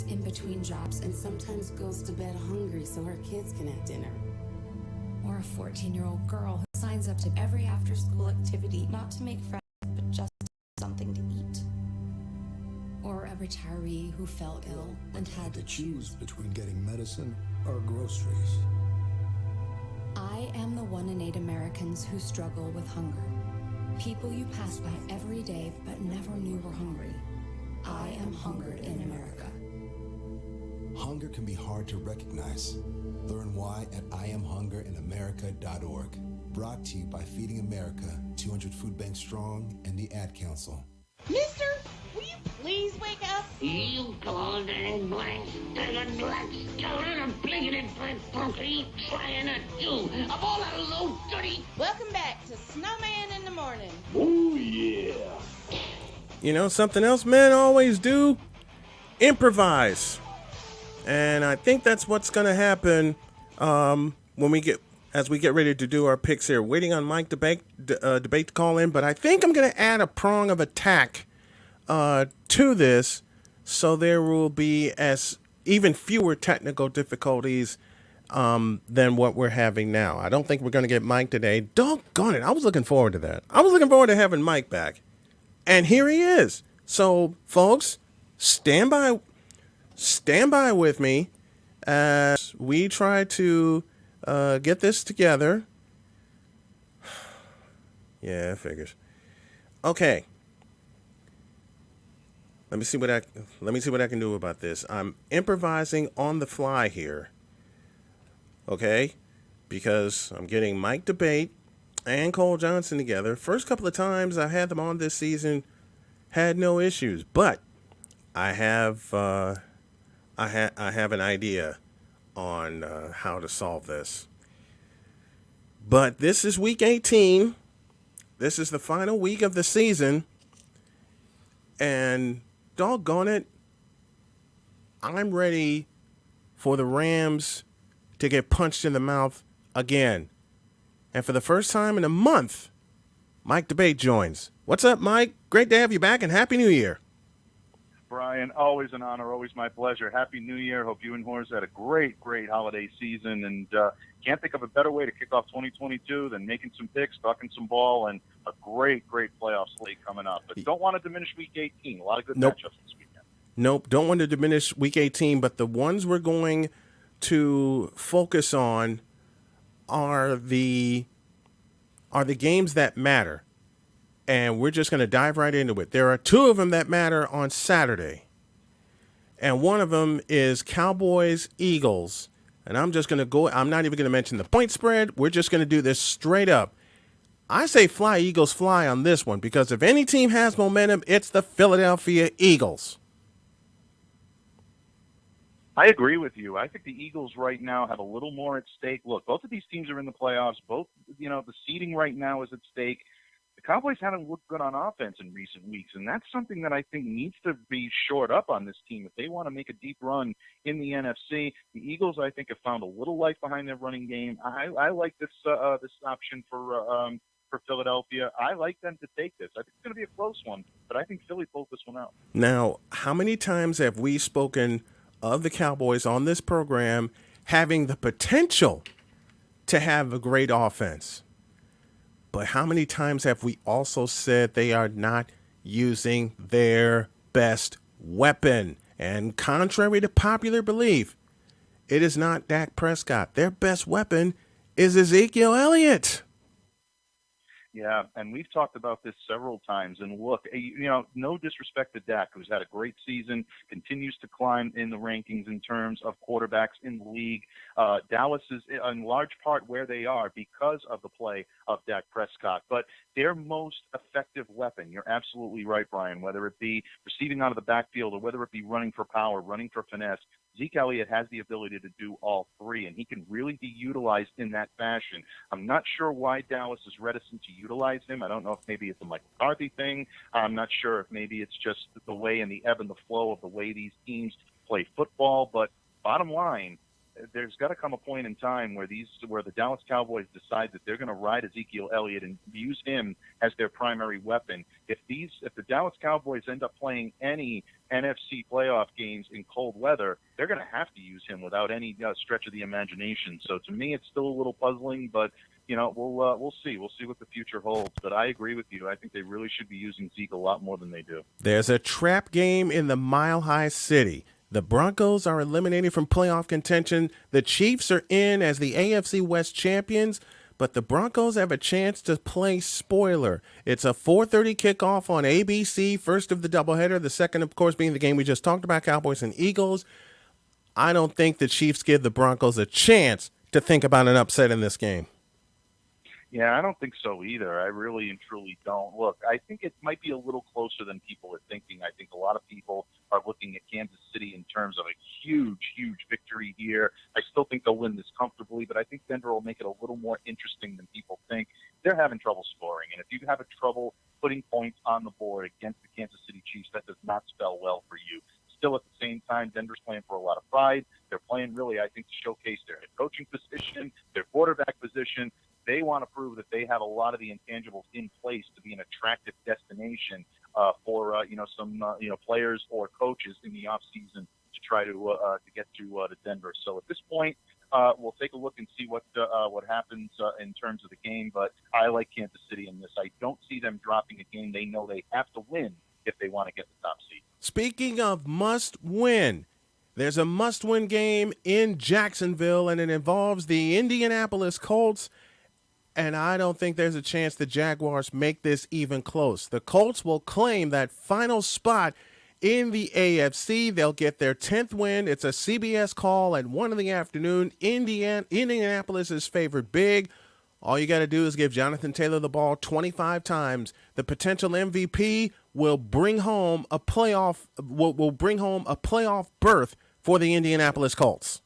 in between jobs and sometimes goes to bed hungry so her kids can have dinner. Or a 14-year-old girl who signs up to every after-school activity not to make friends but just something to eat. Or a retiree who fell ill and had to choose between getting medicine or groceries. I am the 1 in 8 Americans who struggle with hunger. People you pass by every day but never knew were hungry. I am hungered in America. Hunger can be hard to recognize. Learn why at IamHungerInAmerica.org. Brought to you by Feeding America, 200 Food Banks Strong, and the Ad Council. Mister, will you please wake up? You golden black-sterned black stone and blinking fat punk, are you trying to do? Of all that low dirty... Welcome back to Snowman in the Morning. Oh, yeah. You know, something else men always do? Improvise. And I think that's what's going to happen as we get ready to do our picks here. Waiting on Mike debate to call in, but I think I'm going to add a prong of attack to this, so there will be even fewer technical difficulties than what we're having now. I don't think we're going to get Mike today. Doggone it. I was looking forward to that. I was looking forward to having Mike back. And here he is. So, folks, stand by with me as we try to get this together. Yeah, it figures. Okay. Let me see what I can do about this. I'm improvising on the fly here. Okay? Because I'm getting Mike Debate and Cole Johnson together. First couple of times I had them on this season, had no issues, but I have an idea on how to solve this. But this is week 18. This is the final week of the season. And doggone it, I'm ready for the Rams to get punched in the mouth again. And for the first time in a month, Mike Debate joins. What's up, Mike? Great to have you back, and Happy New Year. Brian, always an honor, always my pleasure. Happy New Year. Hope you and Horse had a great holiday season, and can't think of a better way to kick off 2022 than making some picks, talking some ball, and a great playoff slate coming up. But don't want to diminish Week 18. A lot of good matchups this weekend. Nope, don't want to diminish Week 18, but the ones we're going to focus on are the games that matter. And we're just going to dive right into it. There are two of them that matter on Saturday. And one of them is Cowboys-Eagles. And I'm just going to go, I'm not even going to mention the point spread. We're just going to do this straight up. I say fly, Eagles, fly on this one, because if any team has momentum, it's the Philadelphia Eagles. I agree with you. I think the Eagles right now have a little more at stake. Look, both of these teams are in the playoffs. Both, the seeding right now is at stake. The Cowboys haven't looked good on offense in recent weeks, and that's something that I think needs to be shored up on this team if they want to make a deep run in the NFC. The Eagles, I think, have found a little life behind their running game. I like this option for Philadelphia. I like them to take this. I think it's going to be a close one, but I think Philly pulled this one out. Now, how many times have we spoken of the Cowboys on this program having the potential to have a great offense? But how many times have we also said they are not using their best weapon? And contrary to popular belief, it is not Dak Prescott. Their best weapon is Ezekiel Elliott. Yeah, and we've talked about this several times. And look, no disrespect to Dak, who's had a great season, continues to climb in the rankings in terms of quarterbacks in the league. Dallas is in large part where they are because of the play of Dak Prescott. But their most effective weapon, you're absolutely right, Brian, whether it be receiving out of the backfield or whether it be running for power, running for finesse, Zeke Elliott has the ability to do all three, and he can really be utilized in that fashion. I'm not sure why Dallas is reticent to utilize him. I don't know if maybe it's a Mike McCarthy thing. I'm not sure if maybe it's just the way and the ebb and the flow of the way these teams play football. But bottom line, there's got to come a point in time where the Dallas Cowboys decide that they're going to ride Ezekiel Elliott and use him as their primary weapon. If the Dallas Cowboys end up playing any NFC playoff games in cold weather, they're going to have to use him without any stretch of the imagination. So to me, it's still a little puzzling, but we'll see. We'll see what the future holds. But I agree with you. I think they really should be using Zeke a lot more than they do. There's a trap game in the Mile High City. The Broncos are eliminated from playoff contention. The Chiefs are in as the AFC West champions, but the Broncos have a chance to play spoiler. It's a 4:30 kickoff on ABC, first of the doubleheader, the second, of course, being the game we just talked about, Cowboys and Eagles. I don't think the Chiefs give the Broncos a chance to think about an upset in this game. Yeah, I don't think so either. I really and truly don't. Look, I think it might be a little closer than people are thinking. I think a lot of people are looking at Kansas City in terms of a huge, huge victory here. I still think they'll win this comfortably, but I think Denver will make it a little more interesting than people think. They're having trouble scoring, and if you have trouble putting points on the board against the Kansas City Chiefs, that does not spell well for you. Still, at the same time, Denver's playing for a lot of pride. They're playing really, I think, to showcase their head coaching position, their quarterback position. They want to prove that they have a lot of the intangibles in place to be an attractive destination for some players or coaches in the off season to try to get to Denver. So at this point, we'll take a look and see what happens in terms of the game. But I like Kansas City in this. I don't see them dropping a game they know they have to win if they want to get the top seed. Speaking of must win, there's a must win game in Jacksonville, and it involves the Indianapolis Colts. And I don't think there's a chance the Jaguars make this even close. The Colts will claim that final spot in the AFC. They'll get their 10th win. It's a CBS call at 1 in the afternoon. Indianapolis is favored big. All you got to do is give Jonathan Taylor the ball 25 times. The potential MVP will bring home a playoff berth for the Indianapolis Colts.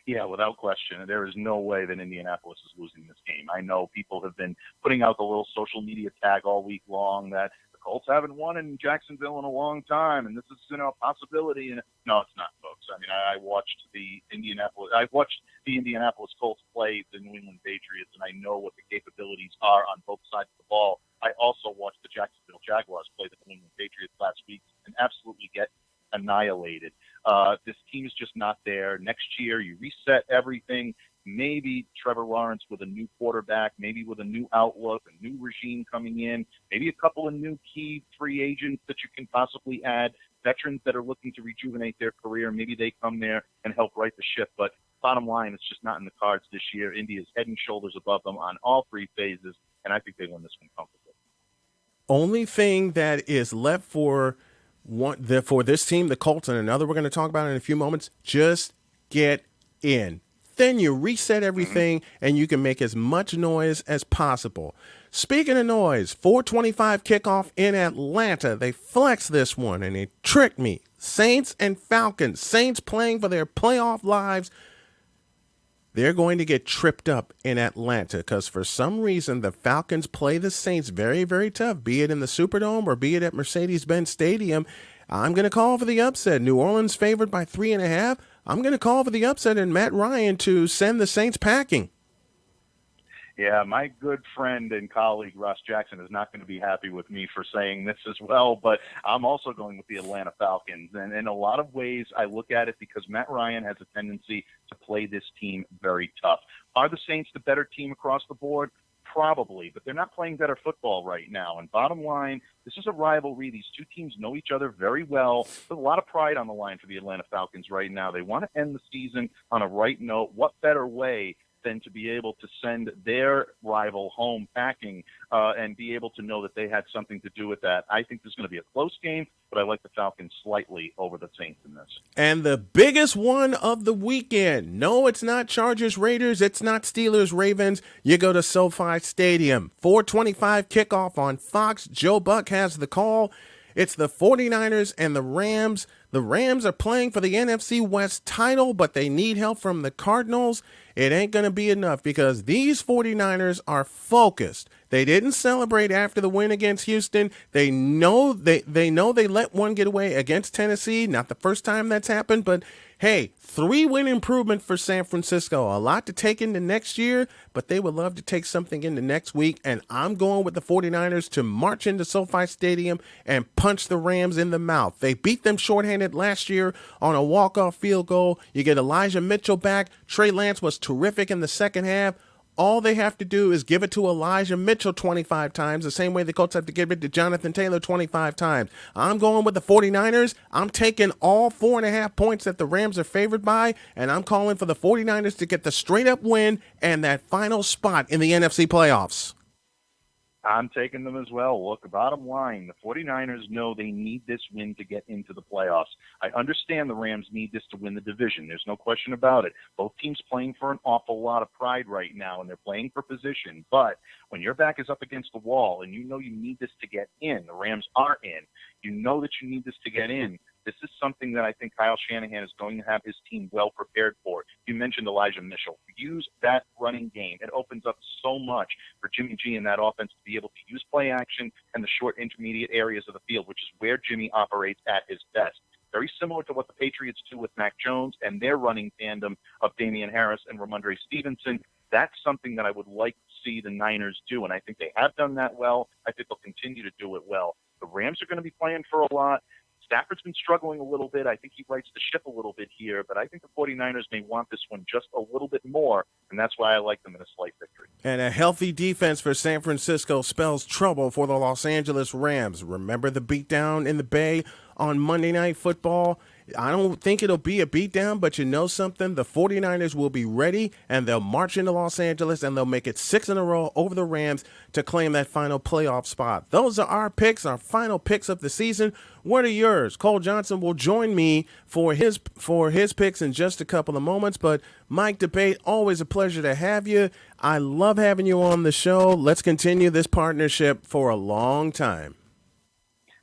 Yeah, without question. There is no way that Indianapolis is losing this game. I know people have been putting out the little social media tag all week long that the Colts haven't won in Jacksonville in a long time, and this is a possibility. And no, it's not, folks. I mean, I watched the Indianapolis Colts play the New England Patriots, and I know what the capabilities are on both sides of the ball. I also watched the Jacksonville Jaguars play the New England Patriots last week and absolutely get annihilated. This team is just not there. Next year, you reset everything. Maybe Trevor Lawrence with a new quarterback, maybe with a new outlook, a new regime coming in, maybe a couple of new key free agents that you can possibly add, veterans that are looking to rejuvenate their career. Maybe they come there and help right the ship. But bottom line, it's just not in the cards this year. Indy is head and shoulders above them on all three phases, and I think they win this one comfortably. Only thing that is left for this team, the Colts, and another we're going to talk about in a few moments, just get in. Then you reset everything, and you can make as much noise as possible. Speaking of noise, 4:25 kickoff in Atlanta. They flexed this one, and they tricked me. Saints and Falcons. Saints playing for their playoff lives. They're going to get tripped up in Atlanta because for some reason the Falcons play the Saints very, very tough, be it in the Superdome or be it at Mercedes-Benz Stadium. I'm going to call for the upset. New Orleans favored by 3.5. I'm going to call for the upset and Matt Ryan to send the Saints packing. Yeah, my good friend and colleague Ross Jackson is not going to be happy with me for saying this as well, but I'm also going with the Atlanta Falcons. And in a lot of ways, I look at it because Matt Ryan has a tendency to play this team very tough. Are the Saints the better team across the board? Probably, but they're not playing better football right now. And bottom line, this is a rivalry. These two teams know each other very well. There's a lot of pride on the line for the Atlanta Falcons right now. They want to end the season on a right note. What better way than to be able to send their rival home packing and be able to know that they had something to do with that. I think this is going to be a close game, but I like the Falcons slightly over the Saints in this. And the biggest one of the weekend. No, it's not Chargers Raiders. It's not Steelers Ravens. You go to SoFi Stadium. 4:25 kickoff on Fox. Joe Buck has the call. It's the 49ers and the Rams. The Rams are playing for the NFC West title, but they need help from the Cardinals. it ain't going to be enough because these 49ers are focused. They didn't celebrate after the win against Houston. They know they know they let one get away against Tennessee. Not the first time that's happened, but hey, 3-win improvement for San Francisco. A lot to take into next year, but they would love to take something into next week. And I'm going with the 49ers to march into SoFi Stadium and punch the Rams in the mouth. They beat them shorthanded last year on a walk-off field goal. You get Elijah Mitchell back. Trey Lance was terrific in the second half. All they have to do is give it to Elijah Mitchell 25 times, the same way the Colts have to give it to Jonathan Taylor 25 times. I'm going with the 49ers. I'm taking all 4.5 points that the Rams are favored by, and I'm calling for the 49ers to get the straight-up win and that final spot in the NFC playoffs. I'm taking them as well. Look, bottom line, the 49ers know they need this win to get into the playoffs. I understand the Rams need this to win the division. There's no question about it. Both teams playing for an awful lot of pride right now, and they're playing for position. But when your back is up against the wall and you know you need this to get in, the Rams are in, you know that you need this to get in, this is something that I think Kyle Shanahan is going to have his team well prepared for. You mentioned Elijah Mitchell. Use that running game. It opens up so much for Jimmy G and that offense to be able to use play action and the short intermediate areas of the field, which is where Jimmy operates at his best. Very similar to what the Patriots do with Mac Jones and their running tandem of Damian Harris and Ramondre Stevenson. That's something that I would like to see the Niners do, and I think they have done that well. I think they'll continue to do it well. The Rams are going to be playing for a lot. Stafford's been struggling a little bit. I think he rights the ship a little bit here, but I think the 49ers may want this one just a little bit more, and that's why I like them in a slight victory. And a healthy defense for San Francisco spells trouble for the Los Angeles Rams. Remember the beatdown in the Bay on Monday Night Football? I don't think it'll be a beatdown, but you know something? The 49ers will be ready, and they'll march into Los Angeles, and they'll make it 6 in a row over the Rams to claim that final playoff spot. Those are our picks, our final picks of the season. What are yours? Cole Johnson will join me for his picks in just a couple of moments, but Mike Debate, always a pleasure to have you. I love having you on the show. Let's continue this partnership for a long time.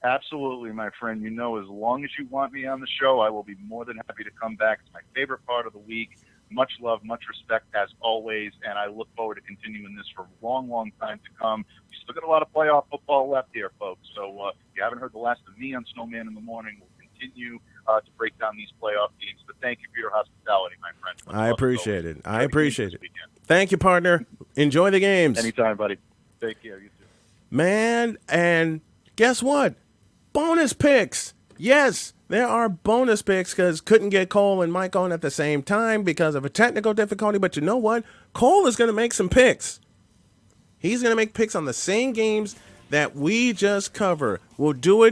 Absolutely, my friend. You know, as long as you want me on the show, I will be more than happy to come back. It's my favorite part of the week. Much love, much respect, as always, and I look forward to continuing this for a long, long time to come. We still got a lot of playoff football left here, folks, so if you haven't heard the last of me on Snowman in the Morning, we'll continue to break down these playoff games. But thank you for your hospitality, my friend. I appreciate it. I appreciate it. Thank you, partner. Enjoy the games. Anytime, buddy. Take care. You too. Man, and guess what? Bonus picks. Yes, there are bonus picks because couldn't get Cole and Mike on at the same time because of a technical difficulty. But you know what? Cole is going to make some picks. He's going to make picks on the same games that we just cover. We'll do it